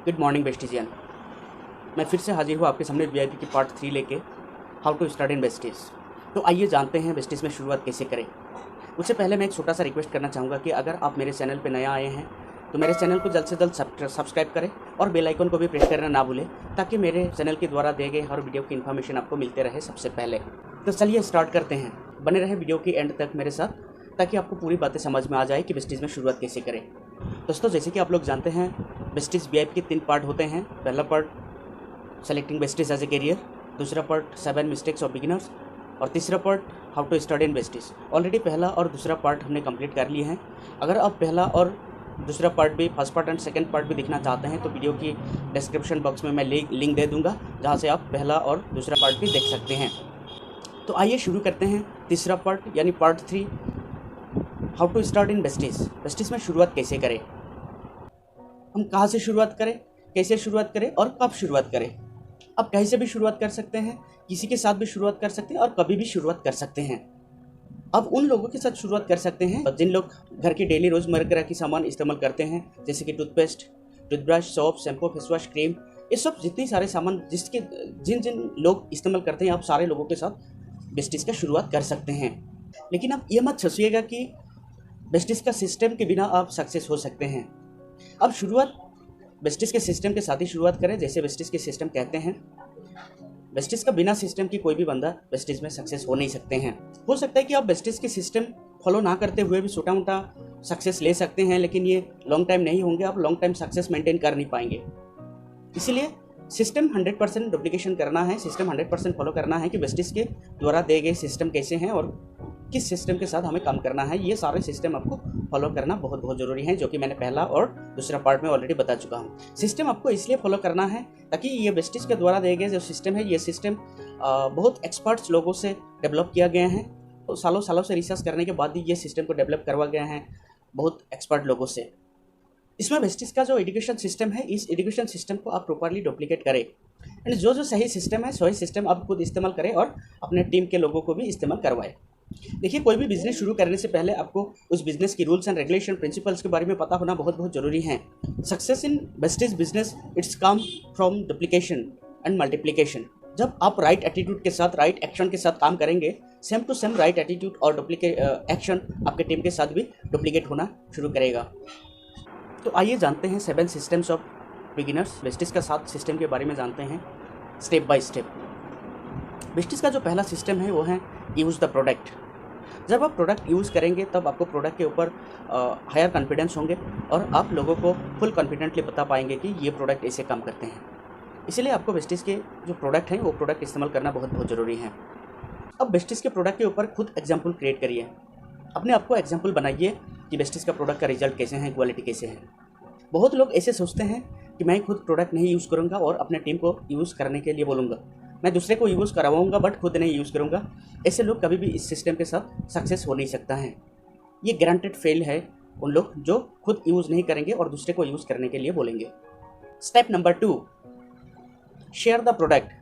Good morning बेस्टिजियन। मैं फिर से हाजिर हूँ आपके सामने वीआईपी की पार्ट 3 लेके, how to start in Vestige. तो आइए जानते हैं वेस्टिज में शुरुआत कैसे करें। उससे पहले मैं एक छोटा सा रिक्वेस्ट करना चाहूँगा कि अगर आप मेरे चैनल पर नया आए हैं तो मेरे चैनल को जल्द से जल्द सब्सक्राइब करें और बेल आइकन को भी प्रेस करना ना भूलें, ताकि मेरे चैनल के द्वारा दिए गए हर वीडियो की इन्फॉर्मेशन आपको मिलते रहे सबसे पहले। तो चलिए स्टार्ट करते हैं। बने रहे वीडियो की एंड तक मेरे साथ, ताकि आपको पूरी बातें समझ में आ जाए कि वेस्टिज में शुरुआत कैसे करें। दोस्तों, जैसे कि आप लोग जानते हैं, वेस्टिज वीआईपी के 3 पार्ट होते हैं। पहला part selecting Vestige as a career, दूसरा पार्ट 7 मिस्टेक्स ऑफ बिगिनर्स और तीसरा part how to start in Vestige. Already पहला और दूसरा पार्ट हमने कंप्लीट कर लिए हैं। अगर आप पहला और दूसरा पार्ट भी, first part and second part भी देखना चाहते हैं तो वीडियो की डिस्क्रिप्शन बॉक्स में मैं लिंक दे दूंगा, जहां से आप पहला और दूसरा पार्ट भी देख सकते हैं। तो आइए शुरू करते हैं तीसरा पार्ट यानी part 3, how to start in Vestige. Vestige में शुरुआत कैसे करें, हम कहाँ से शुरुआत करें, कैसे शुरुआत करें और कब शुरुआत करें। आप कहीं से भी शुरुआत कर सकते हैं, किसी के साथ भी शुरुआत कर सकते हैं और कभी भी शुरुआत कर सकते हैं। अब उन लोगों के साथ शुरुआत कर सकते हैं जिन लोग घर की डेली रोज़मर्रा की सामान इस्तेमाल करते हैं, जैसे कि toothpaste, toothbrush, soap, shampoo, face wash, cream, ये सब जितनी सारे सामान जिन जिन लोग इस्तेमाल करते हैं, आप सारे लोगों के साथ वेस्टिज का शुरुआत कर सकते हैं। लेकिन आप ये मत सोचिएगा कि वेस्टिज का सिस्टम के बिना आप सक्सेस हो सकते हैं। अब शुरुआत वेस्टिज के सिस्टम के साथ ही शुरुआत करें, जैसे वेस्टिज के सिस्टम कहते हैं। वेस्टिज का बिना सिस्टम की कोई भी बंदा वेस्टिज में सक्सेस हो नहीं सकते हैं। हो सकता है कि आप वेस्टिज के सिस्टम फॉलो ना करते हुए भी छोटा मोटा सक्सेस ले सकते हैं, लेकिन ये लॉन्ग टाइम नहीं होंगे, आप लॉन्ग टाइम सक्सेस मेंटेन कर नहीं पाएंगे। इसीलिए सिस्टम 100% डुप्लीकेशन करना है, सिस्टम 100% फॉलो करना है कि वेस्टिज के द्वारा दिए गए सिस्टम कैसे हैं और किस सिस्टम के साथ हमें काम करना है। ये सारे सिस्टम आपको फॉलो करना बहुत बहुत ज़रूरी है, जो कि मैंने पहला और दूसरा पार्ट में ऑलरेडी बता चुका हूँ। सिस्टम आपको इसलिए फॉलो करना है ताकि ये वेस्टिज के द्वारा दिए गए जो सिस्टम है, ये सिस्टम बहुत एक्सपर्ट्स लोगों से डेवलप किया गया है। तो सालों सालों से रिसर्च करने के बाद ही ये सिस्टम को डेवलप करवा गया है बहुत एक्सपर्ट लोगों से। इसमें वेस्टिज का जो एजुकेशन सिस्टम है, इस एजुकेशन सिस्टम को आप प्रॉपरली डुप्लीकेट करें, एंड जो सही सिस्टम है, सही सिस्टम आप खुद इस्तेमाल करें और अपने टीम के लोगों को भी इस्तेमाल करवाएं। देखिए, कोई भी बिजनेस शुरू करने से पहले आपको उस बिजनेस की रूल्स एंड रेगुलेशन प्रिंसिपल्स के बारे में पता होना बहुत बहुत जरूरी है। Success in Vestige business it's come from duplication and multiplication. जब आप राइट एटीट्यूड के साथ, राइट एक्शन के साथ काम करेंगे, same to same right attitude और डुप्लीकेट एक्शन आपके टीम के साथ भी डुप्लीकेट होना शुरू करेगा। तो आइए जानते हैं 7 सिस्टम्स ऑफ बिगिनर्स। वेस्टिज का 7 सिस्टम के बारे में जानते हैं स्टेप बाय स्टेप। वेस्टिज का जो पहला सिस्टम है वो है यूज़ द प्रोडक्ट। जब आप प्रोडक्ट यूज़ करेंगे तब आपको प्रोडक्ट के ऊपर हायर कॉन्फिडेंस होंगे और आप लोगों को फुल कॉन्फिडेंटली बता पाएंगे कि ये प्रोडक्ट ऐसे काम करते हैं। इसलिए आपको वेस्टिज के जो प्रोडक्ट हैं वो प्रोडक्ट इस्तेमाल करना बहुत बहुत ज़रूरी है। अब वेस्टिज के प्रोडक्ट के ऊपर खुद एग्जाम्पल क्रिएट करिए, अपने आप को एग्जाम्पल बनाइए कि वेस्टिज का प्रोडक्ट का रिजल्ट कैसे हैं, क्वालिटी कैसे है। बहुत लोग ऐसे सोचते हैं कि मैं खुद प्रोडक्ट नहीं यूज़ करूँगा और अपने टीम को यूज़ करने के लिए बोलूँगा, मैं दूसरे को यूज़ करवाऊँगा बट खुद नहीं यूज़ करूँगा। ऐसे लोग कभी भी इस सिस्टम के साथ सक्सेस हो नहीं सकता है। ये गारंटेड फेल है उन लोग जो खुद यूज़ नहीं करेंगे और दूसरे को यूज़ करने के लिए बोलेंगे। Step number 2, share the product.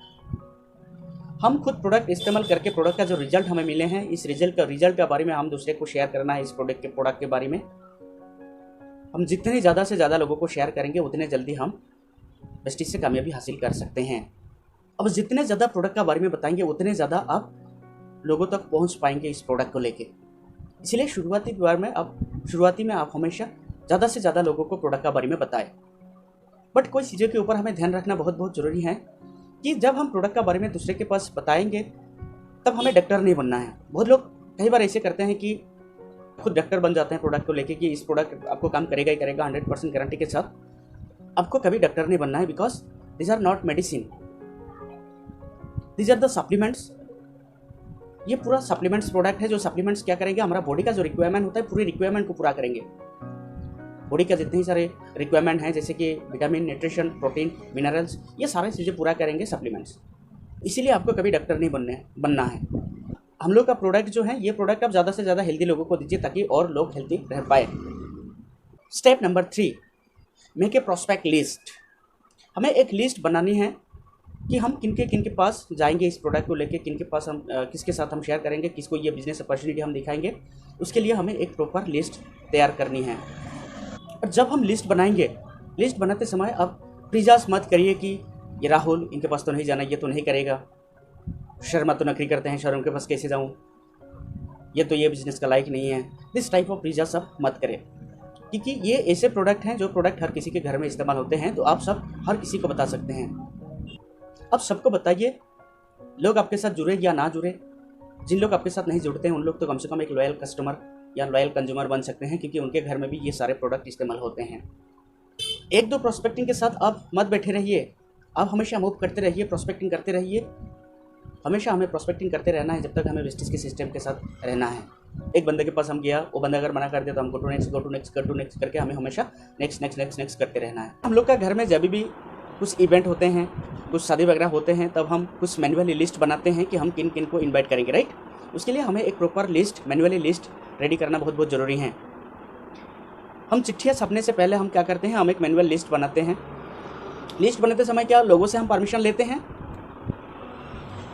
हम खुद प्रोडक्ट इस्तेमाल करके प्रोडक्ट का जो रिजल्ट हमें मिले हैं, इस रिजल्ट के बारे में हम दूसरे को शेयर करना है। इस प्रोडक्ट के बारे में हम जितने ज़्यादा से ज़्यादा लोगों को शेयर करेंगे, उतने जल्दी हम वेस्टिज से कामयाबी हासिल कर सकते हैं। अब जितने ज़्यादा प्रोडक्ट के बारे में बताएंगे, उतने ज़्यादा आप लोगों तक पहुंच पाएंगे इस प्रोडक्ट को लेके। इसलिए शुरुआती में आप हमेशा ज़्यादा से ज़्यादा लोगों को प्रोडक्ट के बारे में बताएं। बट कोई चीज़ों के ऊपर हमें ध्यान रखना बहुत बहुत ज़रूरी है कि जब हम प्रोडक्ट के बारे में दूसरे के पास बताएंगे तब हमें डॉक्टर नहीं बनना है। बहुत लोग कई बार ऐसे करते हैं कि खुद डॉक्टर बन जाते हैं प्रोडक्ट को लेके कि इस प्रोडक्ट आपको काम करेगा ही करेगा 100% गारंटी के साथ। आपको कभी डॉक्टर नहीं बनना है, because this are not medicine, this are the supplements. ये पूरा सप्लीमेंट्स प्रोडक्ट है। जो सप्लीमेंट्स क्या करेंगे, हमारा बॉडी का जो रिक्वायरमेंट होता है, पूरी रिक्वायरमेंट को पूरा करेंगे। बॉडी का जितने ही सारे रिक्वायरमेंट हैं, जैसे कि विटामिन, न्यूट्रिशन, प्रोटीन, मिनरल्स, ये सारी चीज़ें पूरा करेंगे सप्लीमेंट्स। इसीलिए आपको कभी डॉक्टर नहीं बनना है। हम लोग का प्रोडक्ट जो है, ये प्रोडक्ट आप ज़्यादा से ज़्यादा हेल्दी लोगों को दीजिए ताकि और लोग हेल्दी रह पाए। Step number 3, make a prospect list. हमें एक लिस्ट बनानी है कि हम किन के पास जाएंगे इस प्रोडक्ट को लेके, किन के पास हम किसके साथ हम शेयर करेंगे, किसको ये बिजनेस अपॉर्चुनिटी हम दिखाएंगे। उसके लिए हमें एक प्रॉपर लिस्ट तैयार करनी है। और जब हम लिस्ट बनाएंगे, लिस्ट बनाते समय अब प्रीजास मत करिए कि ये राहुल, इनके पास तो नहीं जाना, ये तो नहीं करेगा, शर्मा तो नौकरी करते हैं, शर्म के पास कैसे जाऊँ, ये बिज़नेस का लायक नहीं है। दिस टाइप ऑफ प्रीजास आप मत करें, क्योंकि ये ऐसे प्रोडक्ट हैं जो प्रोडक्ट हर किसी के घर में इस्तेमाल होते हैं, तो आप सब हर किसी को बता सकते हैं। आप सबको बताइए, लोग आपके साथ जुड़े या ना जुड़े। जिन लोग आपके साथ नहीं जुड़ते हैं उन लोग तो कम से कम एक लॉयल कस्टमर या लॉयल कंज्यूमर बन सकते हैं, क्योंकि उनके घर में भी ये सारे प्रोडक्ट इस्तेमाल होते हैं। एक दो प्रोस्पेक्टिंग के साथ आप मत बैठे रहिए, आप हमेशा मूव करते रहिए, प्रोस्पेक्टिंग करते रहिए। हमेशा हमें प्रोस्पेक्टिंग करते रहना है जब तक हमें वेस्टिज के सिस्टम के साथ रहना है। एक बंदे के पास हम गया, वो बंदा अगर मना कर दिया तो हम गो टू नेक्स्ट करके हमें हमेशा नेक्स्ट करते रहना है। हम लोग का घर में जब भी कुछ इवेंट होते हैं, कुछ शादी वगैरह होते हैं, तब हम कुछ मैनुअली लिस्ट बनाते हैं कि हम किन किन को इन्वाइट करेंगे, राइट। उसके लिए हमें एक proper list, manually list ready करना बहुत ज़रूरी है। हम चिट्ठियाँ छपने से पहले हम क्या करते हैं, हम एक मैनुअल लिस्ट बनाते हैं। लिस्ट बनाते समय क्या लोगों से हम परमिशन लेते हैं?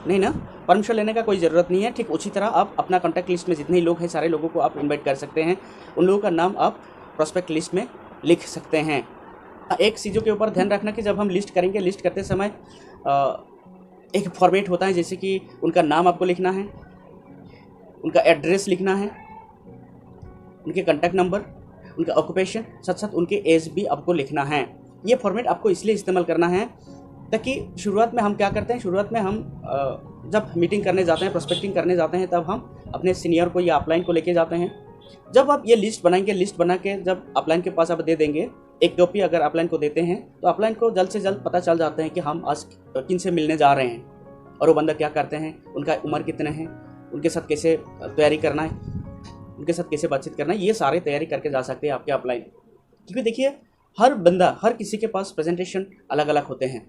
नहीं ना, परमिशन लेने का कोई ज़रूरत नहीं है। ठीक उसी तरह आप अपना कॉन्टैक्ट लिस्ट में जितने लोग हैं सारे लोगों को आप इनवाइट कर सकते हैं, उन लोगों का नाम आप प्रोस्पेक्ट लिस्ट में लिख सकते हैं। एक चीज़ों के ऊपर ध्यान रखना कि जब हम लिस्ट करेंगे, लिस्ट करते समय एक फॉर्मेट होता है, जैसे कि उनका नाम आपको लिखना है, उनका एड्रेस लिखना है, उनके कॉन्टैक्ट नंबर, उनका ऑक्यूपेशन, साथ साथ उनके एज भी आपको लिखना है। ये फॉर्मेट आपको इसलिए इस्तेमाल करना है ताकि शुरुआत में हम क्या करते हैं, शुरुआत में हम जब मीटिंग करने जाते हैं, प्रोस्पेक्टिंग करने जाते हैं, तब हम अपने सीनियर को या अपलाइन को लेके जाते हैं। जब आप ये लिस्ट बनाएंगे, लिस्ट बना के जब अपलाइन के पास आप दे देंगे, एक कॉपी अगर अपलाइन को देते हैं तो अपलाइन को जल्द से जल्द पता चल जाता है कि हम आज किन से मिलने जा रहे हैं और वो बंदा क्या करते हैं, उनका उम्र कितने हैं, उनके साथ कैसे तैयारी करना है, उनके साथ कैसे बातचीत करना है, ये सारे तैयारी करके जा सकते हैं आपके अपलाइन। क्योंकि देखिए, हर बंदा, हर किसी के पास प्रेजेंटेशन अलग अलग होते हैं।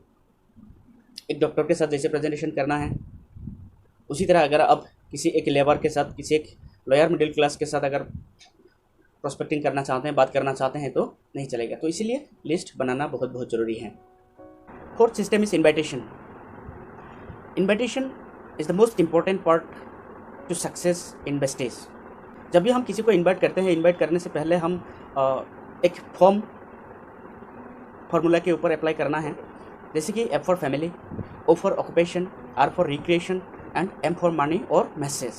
एक डॉक्टर के साथ जैसे प्रेजेंटेशन करना है, उसी तरह अगर आप किसी एक लेबर के साथ, किसी एक लोअर मिडिल क्लास के साथ अगर प्रोस्पेक्टिंग करना चाहते हैं, बात करना चाहते हैं, तो नहीं चलेगा। तो इसीलिए लिस्ट बनाना बहुत ज़रूरी है। Fourth system is invitation. Invitation is the most important part two success in wastage. जब भी हम किसी को इन्वाइट करते हैं, इन्वाइट करने से पहले हम एक फार्मूला के ऊपर अप्लाई करना है, जैसे कि F for family, O for occupation, R for recreation and M for money और मैसेज।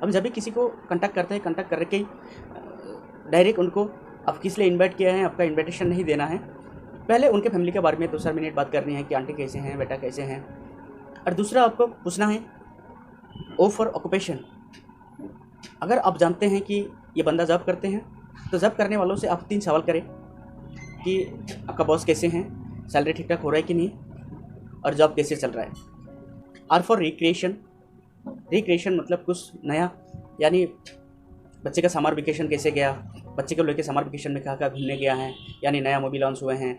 हम जब भी किसी को कांटेक्ट करते हैं, कांटेक्ट करके डायरेक्ट उनको आप किस लिए इन्वाइट किया है, आपका इन्विटेशन नहीं देना है। पहले उनके फैमिली के बारे में 2-4 मिनट बात करनी है कि आंटी कैसे हैं, बेटा कैसे हैं। और दूसरा आपको पूछना है O फॉर ऑक्यूपेशन। अगर आप जानते हैं कि ये बंदा जॉब करते हैं, तो जॉब करने वालों से आप 3 सवाल करें कि आपका बॉस कैसे हैं, सैलरी ठीक ठाक हो रहा है कि नहीं, और जॉब कैसे चल रहा है। Are for recreation. रिक्रिएशन मतलब कुछ नया, यानी बच्चे का समर वेकेशन कैसे गया, बच्चे को लेकर समर वेकेशन में कहाँ घूमने गया है, यानी नया मूवी लॉन्च हुए हैं,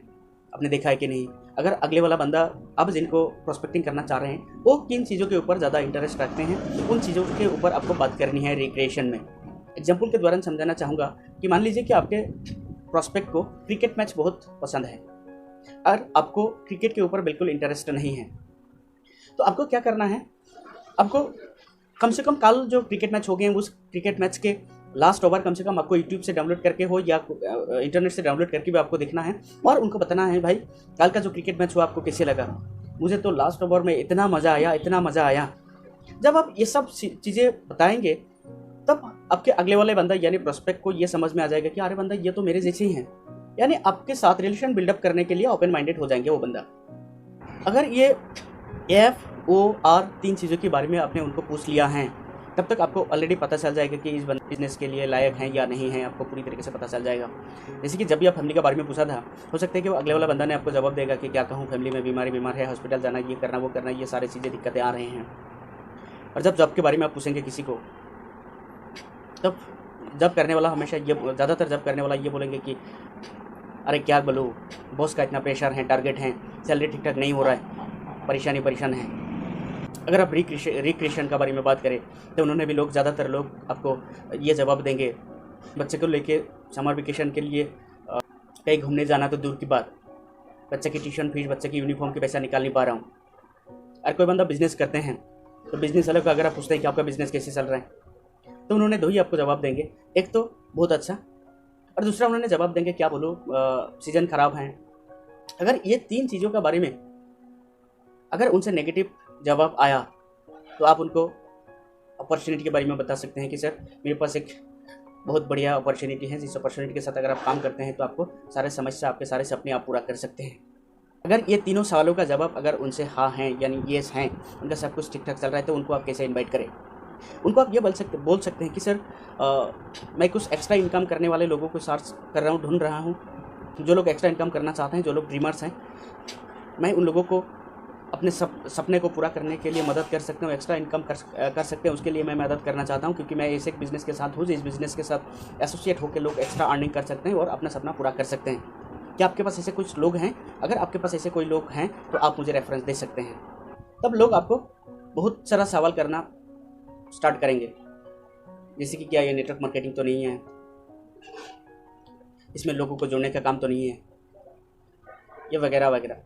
आपने देखा है कि नहीं। अगर अगले वाला बंदा, अब जिनको प्रोस्पेक्टिंग करना चाह रहे हैं, वो किन चीज़ों के ऊपर ज़्यादा इंटरेस्ट रखते हैं, उन चीज़ों के ऊपर आपको बात करनी है रिक्रिएशन में। एग्जाम्पल के द्वारा समझाना चाहूँगा कि मान लीजिए कि आपके प्रोस्पेक्ट को क्रिकेट मैच बहुत पसंद है और आपको क्रिकेट के ऊपर बिल्कुल इंटरेस्ट नहीं है, तो आपको क्या करना है, आपको कम से कम कल जो क्रिकेट मैच हो गए हैं, उस क्रिकेट मैच के लास्ट ओवर कम से कम आपको यूट्यूब से डाउनलोड करके हो या इंटरनेट से डाउनलोड करके भी आपको देखना है और उनको बताना है, भाई कल का जो क्रिकेट मैच हुआ आपको कैसे लगा, मुझे तो लास्ट ओवर में इतना मज़ा आया, इतना मज़ा आया। जब आप ये सब चीज़ें बताएंगे, तब आपके अगले वाले बंदा यानी प्रोस्पेक्ट को ये समझ में आ जाएगा कि अरे बंदा ये तो मेरे जैसे ही हैं, यानी आपके साथ रिलेशन बिल्डअप करने के लिए ओपन माइंडेड हो जाएंगे वो बंदा। अगर ये FOR 3 चीज़ों के बारे में आपने उनको पूछ लिया है, तब तक आपको ऑलरेडी पता चल जाएगा कि इस बिजनेस के लिए लायक हैं या नहीं हैं, आपको पूरी तरीके से पता चल जाएगा। जैसे कि जब भी आप फैमिली के बारे में पूछा था, हो सकता है कि वो अगले वाला बंदा ने आपको जवाब देगा कि क्या कहूँ, फैमिली में बीमार है, हॉस्पिटल जाना, ये करना वो करना, ये सारी चीज़ें दिक्कतें आ रही हैं। और जब जॉब के बारे में आप पूछेंगे किसी को, तब जॉब करने वाला हमेशा ये, ज़्यादातर जॉब करने वाला ये बोलेंगे कि अरे क्या बोलूँ, बॉस का इतना प्रेशर है, टारगेट है, सैलरी ठीक ठाक नहीं हो रहा है, परेशान है। अगर आप रिक्रिएशन के बारे में बात करें, तो उन्होंने भी ज़्यादातर लोग आपको ये जवाब देंगे, बच्चे को लेके समर वेकेशन के लिए कहीं घूमने जाना तो दूर की बात, बच्चे की ट्यूशन फीस, बच्चे की यूनिफॉर्म की पैसा निकाल नहीं पा रहा हूँ। और कोई बंदा बिजनेस करते हैं, तो बिजनेस वालों का अगर आप पूछते हैं कि आपका बिजनेस कैसे चल रहा है, तो उन्होंने 2 ही आपको जवाब देंगे, एक तो बहुत अच्छा, और दूसरा उन्होंने जवाब देंगे क्या बोलो, सीज़न ख़राब है, अगर ये 3 चीज़ों के बारे में अगर उनसे नेगेटिव जवाब आया तो आप उनको अपॉर्चुनिटी के बारे में बता सकते हैं कि सर मेरे पास एक बहुत बढ़िया अपॉर्चुनिटी है, जिस अपॉर्चुनिटी के साथ अगर आप काम करते हैं तो आपको सारे समस्या, आपके सारे सपने आप पूरा कर सकते हैं। अगर ये तीनों सवालों का जवाब अगर उनसे हाँ है यानी येस हैं, उनका सब कुछ ठीक ठाक चल रहा है, तो उनको आप कैसे इनवाइट करें। उनको आप ये बोल सकते हैं कि सर मैं कुछ एक्स्ट्रा इनकम करने वाले लोगों को सर्च कर रहा हूँ, ढूंढ रहा हूँ, जो लोग एक्स्ट्रा इनकम करना चाहते हैं, जो लोग ड्रीमर्स हैं। मैं उन लोगों को अपने सपने को पूरा करने के लिए मदद कर सकता हूँ, एक्स्ट्रा इनकम कर सकते हैं, उसके लिए मैं मदद करना चाहता हूँ, क्योंकि मैं ऐसे एक बिज़नेस के साथ हूँ जिस बिज़नेस के साथ एसोसिएट होकर लोग एक्स्ट्रा अर्निंग कर सकते हैं और अपना सपना पूरा कर सकते हैं। क्या आपके पास ऐसे कुछ लोग हैं? अगर आपके पास ऐसे कोई लोग हैं तो आप मुझे रेफरेंस दे सकते हैं। तब लोग आपको बहुत सारा सवाल करना स्टार्ट करेंगे, जैसे कि क्या ये नेटवर्क मार्केटिंग तो नहीं है, इसमें लोगों को जोड़ने का काम तो नहीं है, ये वगैरह वगैरह।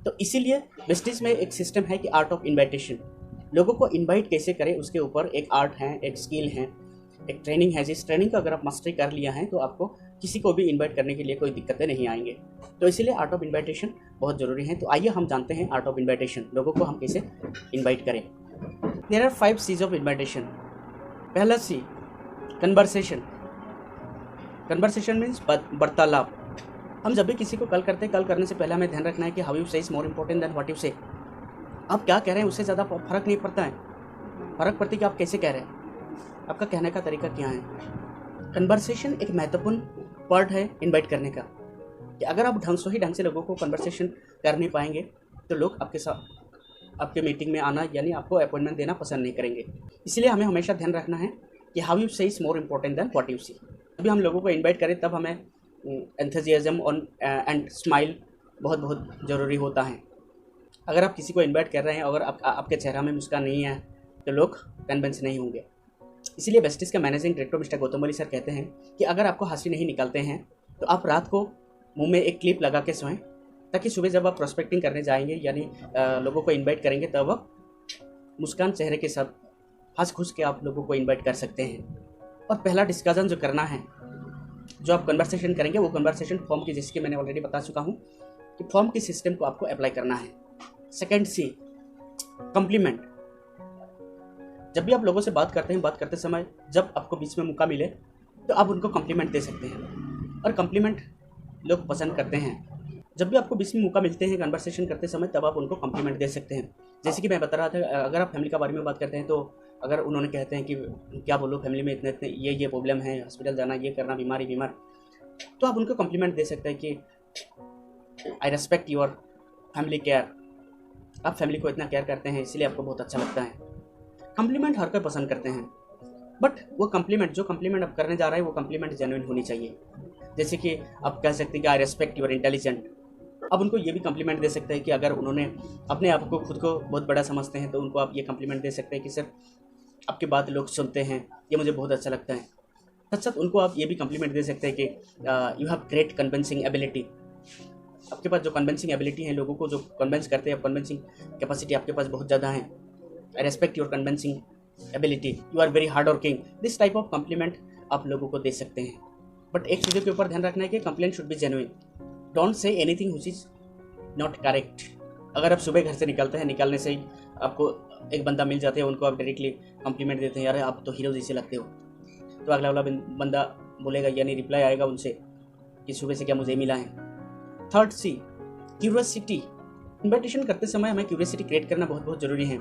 तो इसीलिए वेस्टीज में एक सिस्टम है कि आर्ट ऑफ इन्वाइटेशन, लोगों को इनवाइट कैसे करें उसके ऊपर एक आर्ट है, एक स्किल है, एक ट्रेनिंग है। जिस ट्रेनिंग का अगर आप मास्टरी कर लिया है तो आपको किसी को भी इनवाइट करने के लिए कोई दिक्कतें नहीं आएंगे। तो इसीलिए आर्ट ऑफ इन्वाइटेशन बहुत ज़रूरी है। तो आइए हम जानते हैं आर्ट ऑफ इन्वाइटेशन, लोगों को हम कैसे इन्वाइट करें। There are 5 C's of invitation. पहला सी, कन्वर्सेशन। कन्वर्सेशन मीन्स वार्तालाप। हम जब भी किसी को कॉल करते हैं, कॉल करने से पहले हमें ध्यान रखना है कि how you say is more important than what you से। आप क्या कह रहे हैं उससे ज़्यादा फर्क नहीं पड़ता है, फर्क पड़ती है कि आप कैसे कह रहे हैं, आपका कहने का तरीका क्या है। कन्वर्सेशन एक महत्वपूर्ण पार्ट है इनवाइट करने का, कि अगर आप ढंग से लोगों को कन्वर्सेशन कर नहीं पाएंगे तो लोग आपके साथ आपके मीटिंग में आना यानी आपको अपॉइंटमेंट देना पसंद नहीं करेंगे। इसलिए हमें हमेशा ध्यान रखना है कि how you say is more important than what you see. जब हम लोगों को इनवाइट करें तब हमें एंथुसियाज्म और एंड स्माइल बहुत ज़रूरी होता है। अगर आप किसी को इनवाइट कर रहे हैं अगर आपके चेहरा में मुस्कान नहीं है तो लोग कन्विंस नहीं होंगे। इसलिए वेस्टीज के मैनेजिंग डायरेक्टर मिस्टर गौतम बली सर कहते हैं कि अगर आपको हंसी नहीं निकालते हैं तो आप रात को मुंह में एक क्लिप लगा के सोएं, ताकि सुबह जब आप प्रोस्पेक्टिंग करने जाएंगे यानी लोगों को इनवाइट करेंगे तब आप मुस्कान चेहरे के साथ हंस खुश के आप लोगों को इनवाइट कर सकते हैं। और पहला डिस्कशन जो करना है, जो आप कन्वर्सेशन करेंगे वो कन्वर्सेशन फॉर्म की, जैसे कि मैंने ऑलरेडी बता चुका हूँ कि फॉर्म की सिस्टम को आपको अप्लाई करना है। सेकंड सी, कॉम्प्लीमेंट। जब भी आप लोगों से बात करते हैं, बात करते समय जब आपको बीच में मौका मिले तो आप उनको कॉम्प्लीमेंट दे सकते हैं, और कॉम्प्लीमेंट लोग पसंद करते हैं। जब भी आपको बीच में मौका मिलते हैं कन्वर्सेशन करते समय तब आप उनको कॉम्प्लीमेंट दे सकते हैं। जैसे कि मैं बता रहा था, अगर आप फैमिली के बारे में बात करते हैं तो अगर उन्होंने कहते हैं कि क्या बोलो फैमिली में इतने इतने ये प्रॉब्लम है, हॉस्पिटल जाना, ये करना, बीमार, तो आप उनको कॉम्प्लीमेंट दे सकते हैं कि आई रेस्पेक्ट योर फैमिली केयर। आप फैमिली को इतना केयर करते हैं इसलिए आपको बहुत अच्छा लगता है। कॉम्प्लीमेंट हर कोई पसंद करते हैं, बट वो कॉम्प्लीमेंट जो कॉम्प्लीमेंट आप करने जा रहे हैं वो कॉम्प्लीमेंट जेन्युइन होनी चाहिए। जैसे कि आप कह सकते हैं कि आई रेस्पेक्ट योर इंटेलिजेंट। अब उनको ये भी कॉम्प्लीमेंट दे सकते हैं कि अगर उन्होंने अपने आप को खुद को बहुत बड़ा समझते हैं तो उनको आप ये कॉम्प्लीमेंट दे सकते हैं कि सर आपकी बात लोग सुनते हैं, ये मुझे बहुत अच्छा लगता है। साथ साथ उनको आप ये भी कॉम्प्लीमेंट दे सकते हैं कि you have great convincing ability. आपके पास जो कन्विंसिंग एबिलिटी है, लोगों को जो कन्विंस करते हैं, कन्विंसिंग कैपेसिटी आपके पास बहुत ज़्यादा है। I respect your convincing ability, you are very hard working. This type of compliment आप लोगों को दे सकते हैं। बट एक चीज़ों के ऊपर ध्यान रखना है कि complaint should be genuine. Don't say anything which is not correct. अगर आप सुबह घर से निकलते हैं, निकलने से ही आपको एक बंदा मिल जाते हैं, उनको आप डायरेक्टली कॉम्प्लीमेंट देते हैं, यार आप तो हीरो जैसे लगते हो, तो अगला वाला बंदा बोलेगा यानी रिप्लाई आएगा उनसे कि सुबह से क्या मुझे मिला है। Third C, curiosity. इन्वाइटेशन करते समय हमें क्यूरियोसिटी क्रिएट करना बहुत ज़रूरी है।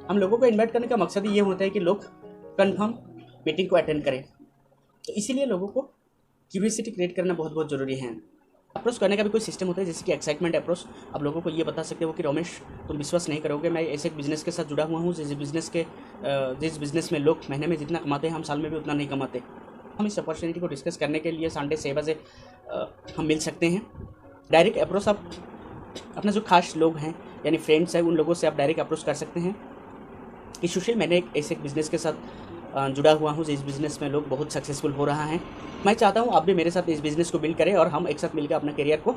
हम लोगों को इन्वाइट करने का मकसद ही ये होता है कि लोग कन्फर्म मीटिंग को अटेंड करें, तो इसीलिए लोगों को क्यूरियोसिटी क्रिएट करना बहुत ज़रूरी है। अप्रोच करने का भी कोई सिस्टम होता है, जैसे कि एक्साइटमेंट अप्रोच। आप लोगों को ये बता सकते हो कि रमेश तुम विश्वास नहीं करोगे, मैं ऐसे एक बिज़नेस के साथ जुड़ा हुआ हूँ जिस बिज़नेस में लोग महीने में जितना कमाते हैं हम साल में भी उतना नहीं कमाते। हम इस अपॉर्चुनिटी को डिस्कस करने के लिए संडे 6 बजे हम मिल सकते हैं। डायरेक्ट अप्रोच आप अपने जो खास लोग हैं यानी फ्रेंड्स हैं उन लोगों से आप डायरेक्ट अप्रोच कर सकते हैं कि सुशील मैंने ऐसे एक बिज़नेस के साथ जुड़ा हुआ हूँ जिस बिज़नेस में लोग बहुत सक्सेसफुल हो रहा है, मैं चाहता हूँ आप भी मेरे साथ इस बिज़नेस को बिल्ड करें और हम एक साथ मिलकर अपना करियर को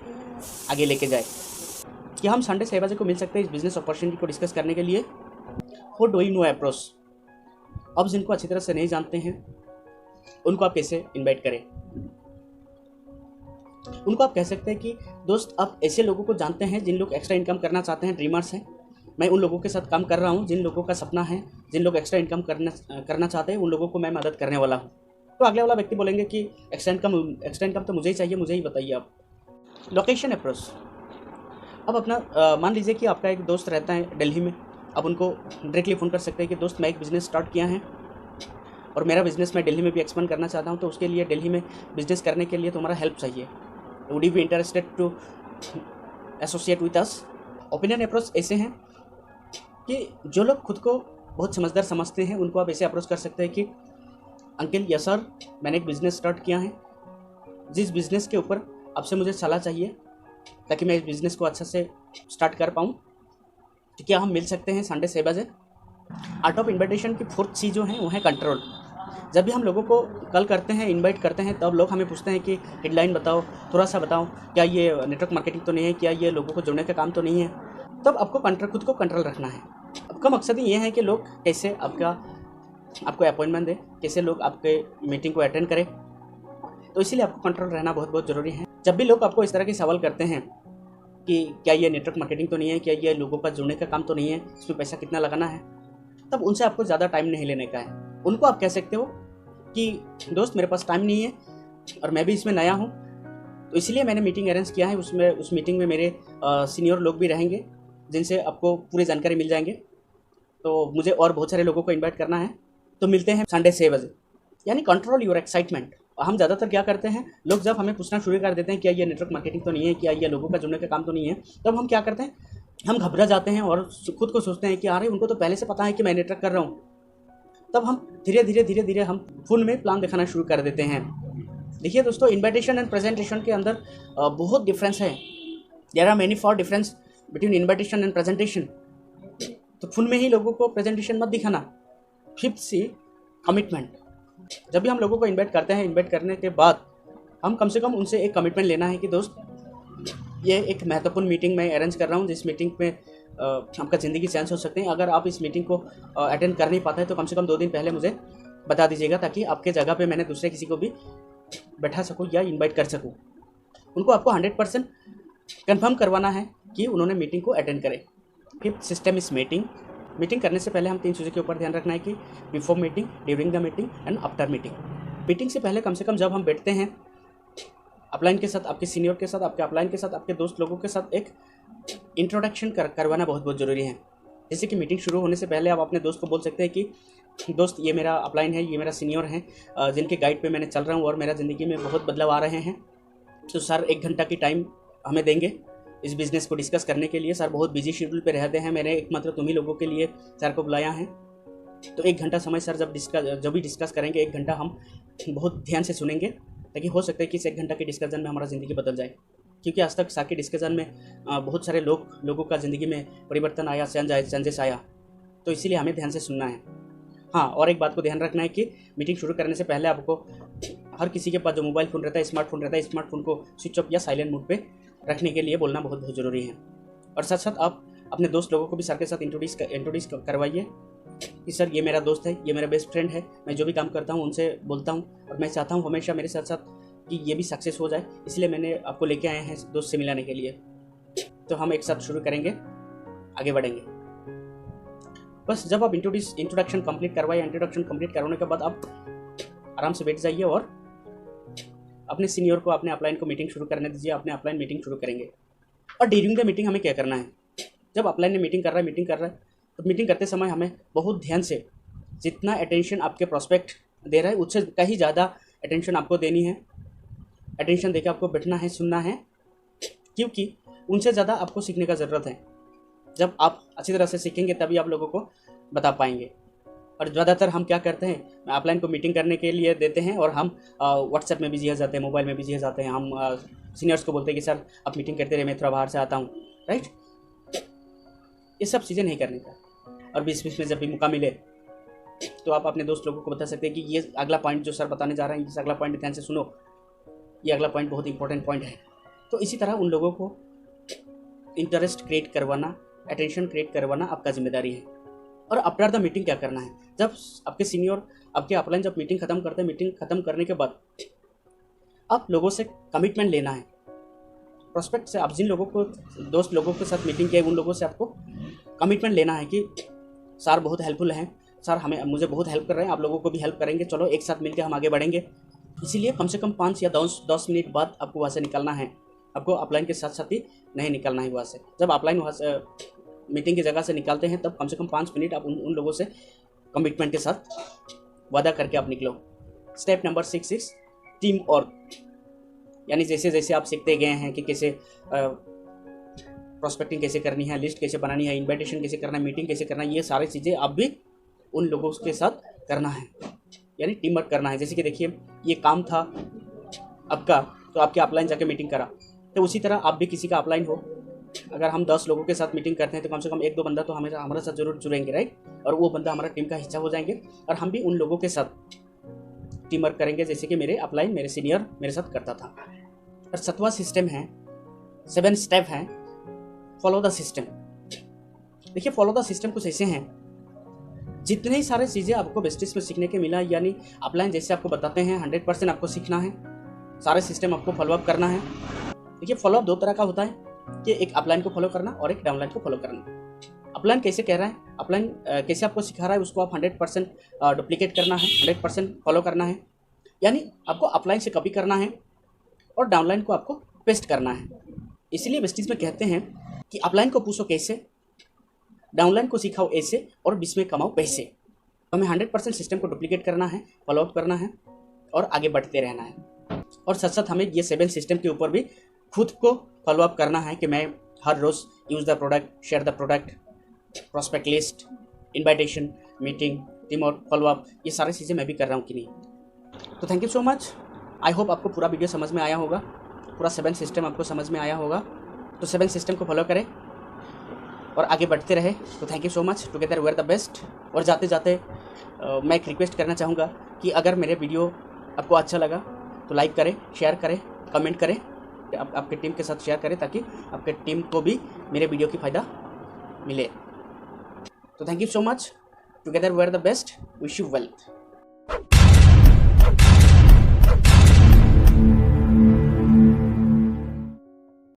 आगे लेके जाए। कि हम संडे 6 बजे को मिल सकते हैं इस बिज़नेस अपॉर्चुनिटी को डिस्कस करने के लिए। हो डूइंग नो अप्रोच। अब जिनको अच्छी तरह से नहीं जानते हैं उनको आप कैसे इन्वाइट करें। उनको आप कह सकते हैं कि दोस्त आप ऐसे लोगों को जानते हैं जिन लोग एक्स्ट्रा इनकम करना चाहते हैं, ड्रीमर्स हैं, मैं उन लोगों के साथ काम कर रहा हूँ जिन लोगों का सपना है, जिन लोग एक्स्ट्रा इनकम करना चाहते हैं, उन लोगों को मैं मदद करने वाला हूँ। तो अगले वाला व्यक्ति बोलेंगे कि एक्स्ट्रा इनकम तो मुझे ही चाहिए, मुझे ही बताइए आप। Location approach. अब अपना मान लीजिए कि आपका एक दोस्त रहता है दिल्ली में, आप उनको डायरेक्टली फ़ोन कर सकते हैं कि दोस्त मैं एक बिज़नेस स्टार्ट किया है और मेरा बिज़नेस मैं दिल्ली में भी एक्सपेंड करना चाहता हूँ, तो उसके लिए दिल्ली में बिज़नेस करने के लिए तुम्हारा हेल्प चाहिए, would you be interested to associate with us. Opinion approach ऐसे हैं कि जो लोग खुद को बहुत समझदार समझते हैं उनको आप ऐसे अप्रोच कर सकते हैं कि अंकल या सर, मैंने एक बिज़नेस स्टार्ट किया है, जिस बिज़नेस के ऊपर आपसे मुझे सलाह चाहिए ताकि मैं इस बिज़नेस को अच्छा से स्टार्ट कर पाऊँ, तो क्या हम मिल सकते हैं संडे 6 बजे। आर्ट ऑफ इन्विटेशन की 4th चीज़ जो है वो है कंट्रोल। जब भी हम लोगों को कॉल करते हैं, इनवाइट करते हैं, तब लोग हमें पूछते हैं कि हेडलाइन बताओ, थोड़ा सा बताओ, क्या ये नेटवर्क मार्केटिंग तो नहीं है, क्या ये लोगों को जोड़ने का काम तो नहीं है। तब आपको खुद को कंट्रोल रखना है। आपका मकसद ये है कि लोग कैसे आपको अपॉइंटमेंट दें, कैसे लोग आपके मीटिंग को अटेंड करें, तो इसीलिए आपको कंट्रोल रहना बहुत बहुत ज़रूरी है। जब भी लोग आपको इस तरह के सवाल करते हैं कि क्या ये नेटवर्क मार्केटिंग तो नहीं है, क्या ये लोगों का जुड़ने का काम तो नहीं है, इसमें पैसा कितना लगाना है, तब उनसे आपको ज़्यादा टाइम नहीं लेने का है। उनको आप कह सकते हो कि दोस्त मेरे पास टाइम नहीं है और मैं भी इसमें नया हूँ, तो इसलिए मैंने मीटिंग अरेंज किया है। उस मीटिंग में मेरे सीनियर लोग भी रहेंगे जिनसे आपको पूरी जानकारी मिल जाएंगे, तो मुझे और बहुत सारे लोगों को इन्वाइट करना है, तो मिलते हैं संडे 6 बजे। यानी कंट्रोल योर एक्साइटमेंट। हम ज़्यादातर क्या करते हैं, लोग जब हमें पूछना शुरू कर देते हैं क्या ये नेटवर्क मार्केटिंग तो नहीं है, क्या ये लोगों का जुड़ने का काम तो नहीं है, तब हम क्या करते हैं, हम घबरा जाते हैं और खुद को सोचते हैं कि अरे उनको तो पहले से पता है कि मैं नेटवर्क कर रहा हूँ। तब हम धीरे धीरे हम फोन में प्लान दिखाना शुरू कर देते हैं। देखिए दोस्तों, इन्विटेशन एंड प्रेजेंटेशन के अंदर बहुत डिफरेंस है। There are many for difference between invitation and presentation. तो फोन में ही लोगों को प्रेजेंटेशन मत दिखाना। 5th सी कमिटमेंट। जब भी हम लोगों को इन्वाइट करते हैं, इन्वाइट करने के बाद हम कम से कम उनसे एक कमिटमेंट लेना है कि दोस्त ये एक महत्वपूर्ण मीटिंग मैं अरेंज कर रहा हूँ, जिस मीटिंग में आपका ज़िंदगी चेंज हो सकते हैं। अगर आप इस मीटिंग को अटेंड कर नहीं पाते हैं तो कम से कम 2 दिन पहले मुझे बता दीजिएगा, ताकि आपके जगह पे मैंने दूसरे किसी को भी बैठा सकूँ या इनवाइट कर सकूँ। उनको आपको 100% कन्फर्म करवाना है कि उन्होंने मीटिंग को अटेंड करें। 5th सिस्टम इस मीटिंग करने से पहले हम 3 चीज़ों के ऊपर ध्यान रखना है कि before meeting, during the meeting and after meeting. Meeting से पहले कम से कम जब हम बैठते हैं अपलाइन के साथ, आपके सीनियर के साथ, आपके अपलाइन के साथ, आपके दोस्त लोगों के साथ एक इंट्रोडक्शन करवाना बहुत बहुत ज़रूरी है। जैसे कि मीटिंग शुरू होने से पहले आप अपने दोस्त को बोल सकते हैं कि दोस्त ये मेरा अपलाइन है, ये मेरा सीनियर है, जिनके गाइड पे मैंने चल रहा हूँ और मेरा ज़िंदगी में बहुत बदलाव आ रहे हैं। तो सर 1 घंटा की टाइम हमें देंगे इस बिज़नेस को डिस्कस करने के लिए। सर बहुत बिजी शेड्यूल पे रहते हैं, मैंने एकमात्र तुम ही लोगों के लिए सर को बुलाया है। तो 1 घंटा समय सर जब भी डिस्कस करेंगे, 1 घंटा हम बहुत ध्यान से सुनेंगे, ताकि हो सकता है कि इस 1 घंटा के डिस्कशन में हमारा ज़िंदगी बदल जाए। क्योंकि आज तक सर के डिस्कशन में बहुत सारे लोगों का ज़िंदगी में परिवर्तन आया, चेंजेस आया, तो इसीलिए हमें ध्यान से सुनना है। हाँ, और एक बात को ध्यान रखना है कि मीटिंग शुरू करने से पहले आपको हर किसी के पास जो मोबाइल फ़ोन रहता है, स्मार्टफोन रहता है, स्मार्टफोन को स्विच ऑफ या साइलेंट मोड पे रखने के लिए बोलना बहुत बहुत ज़रूरी है। और साथ साथ आप अपने दोस्त लोगों को भी सर के साथ इंट्रोड्यूस करवाइए कि सर ये मेरा दोस्त है, ये मेरा बेस्ट फ्रेंड है, मैं जो भी काम करता हूँ उनसे बोलता हूँ और मैं चाहता हूँ हमेशा मेरे साथ साथ कि ये भी सक्सेस हो जाए, इसलिए मैंने आपको लेके आए हैं दोस्त से मिलाने के लिए। तो हम एक साथ शुरू करेंगे, आगे बढ़ेंगे। बस जब आप इंट्रोडक्शन कंप्लीट करवाने के बाद आप आराम से बैठ जाइए और अपने सीनियर को, अपने अपलाइन को मीटिंग शुरू करने दीजिए। अपने अपलाइन मीटिंग शुरू करेंगे। और ड्यूरिंग द मीटिंग हमें क्या करना है, जब अपलाइन ने मीटिंग कर रहा है तो मीटिंग करते समय हमें बहुत ध्यान से, जितना अटेंशन आपके प्रोस्पेक्ट दे रहा है उससे कहीं ज़्यादा अटेंशन आपको देनी है। अटेंशन देकर आपको बैठना है, सुनना है, क्योंकि उनसे ज़्यादा आपको सीखने का ज़रूरत है। जब आप अच्छी तरह से सीखेंगे तभी आप लोगों को बता पाएंगे। और ज़्यादातर हम क्या करते हैं, अपलाइन को मीटिंग करने के लिए देते हैं और हम व्हाट्सएप में बिजी हो जाते हैं, मोबाइल में बिजी हो जाते हैं। हम सीनियर्स को बोलते हैं कि सर आप मीटिंग करते रहे, मैं थोड़ा बाहर से आता हूँ, राइट। ये सब चीज़ें नहीं करने का। और बीच में जब भी मौका मिले तो आप अपने दोस्त लोगों को बता सकते हैं कि ये अगला पॉइंट जो सर बताने जा रहे हैं, इस अगला पॉइंट ध्यान से सुनो, ये अगला पॉइंट बहुत इंपॉर्टेंट पॉइंट है। तो इसी तरह उन लोगों को इंटरेस्ट क्रिएट करवाना, अटेंशन क्रिएट करवाना आपका जिम्मेदारी है। और आफ्टर द मीटिंग क्या करना है, जब आपके सीनियर, आपके अपलाइन जब मीटिंग खत्म करते हैं, मीटिंग खत्म करने के बाद आप लोगों से कमिटमेंट लेना है प्रोस्पेक्ट से आप जिन लोगों को दोस्त लोगों के साथ मीटिंग किया उन लोगों से आपको कमिटमेंट लेना है कि सर बहुत हेल्पफुल हैं, सर मुझे बहुत हेल्प कर रहे हैं, आप लोगों को भी हेल्प करेंगे, चलो एक साथ मिलकर हम आगे बढ़ेंगे। इसीलिए कम से कम 5 या 10 मिनट बाद आपको वहाँ से निकलना है। आपको अपलाइन के साथ साथ ही नहीं निकलना है वहाँ से। जब अपलाइन वहाँ से मीटिंग की जगह से निकलते हैं तब कम से कम 5 मिनट आप उन लोगों से कमिटमेंट के साथ वादा करके आप निकलो। स्टेप नंबर 6 टीम वर्क, यानी जैसे जैसे आप सीखते गए हैं कि कैसे प्रोस्पेक्टिंग कैसे करनी है, लिस्ट कैसे बनानी है, इन्विटेशन कैसे करना है, मीटिंग कैसे करना है, ये सारी चीज़ें आप भी उन लोगों के साथ करना है, यानी टीम वर्क करना है। जैसे कि देखिए ये काम था आपका, तो आपके अपलाइन जाके मीटिंग करा, तो उसी तरह आप भी किसी का अपलाइन हो। अगर हम 10 लोगों के साथ मीटिंग करते हैं तो कम से कम 1-2 बंदा तो हमारे साथ जरूर जुड़ेंगे, राइट, और वो बंदा हमारा टीम का हिस्सा हो जाएंगे और हम भी उन लोगों के साथ टीम वर्क करेंगे जैसे कि मेरे अपलाइन मेरे सीनियर मेरे साथ करता था। और 7वां सिस्टम है, 7 स्टेप हैं, फॉलो द सिस्टम। देखिए फॉलो द सिस्टम कुछ ऐसे हैं, जितने ही सारे चीज़ें आपको बेस्टिस में सीखने के मिला, यानी अपलाइन जैसे आपको बताते हैं 100% आपको सीखना है, सारे सिस्टम आपको फॉलोअप करना है। देखिए फॉलोअप 2 तरह का होता है कि एक अपलाइन को फॉलो करना और एक डाउनलाइन को फॉलो करना। अपलाइन कैसे कह रहा है, अपलाइन कैसे आपको सिखा रहा है, उसको आप 100% डुप्लीकेट करना है, 100% फॉलो करना है, यानी आपको अपलाइन से कॉपी करना है और डाउनलाइन को आपको पेस्ट करना है। इसीलिए बेस्टिस में कहते हैं कि अपलाइन को पूछो कैसे, डाउनलाइन को सिखाओ ऐसे और बीच में कमाओ पैसे। हमें 100% सिस्टम को डुप्लीकेट करना है, फॉलोअप करना है और आगे बढ़ते रहना है। और साथ साथ हमें ये 7 सिस्टम के ऊपर भी खुद को फॉलोअप करना है कि मैं हर रोज़ use the product, share the product, prospect list, invitation, meeting, team और फॉलोअप, ये सारी चीज़ें मैं भी कर रहा हूँ कि नहीं। तो thank you so much. I hope आपको पूरा वीडियो समझ में आया होगा, पूरा 7 सिस्टम आपको समझ में आया होगा। तो 7 सिस्टम को फॉलो करें और आगे बढ़ते रहे। तो thank you so much, together we are the best. और जाते जाते मैं एक रिक्वेस्ट करना चाहूँगा कि अगर मेरे वीडियो आपको अच्छा लगा तो लाइक करें, शेयर करें, कमेंट करें, आपके टीम के साथ शेयर करें ताकि आपके टीम को भी मेरे वीडियो की फ़ायदा मिले। तो thank you so much, together we are the best, wish you wealth.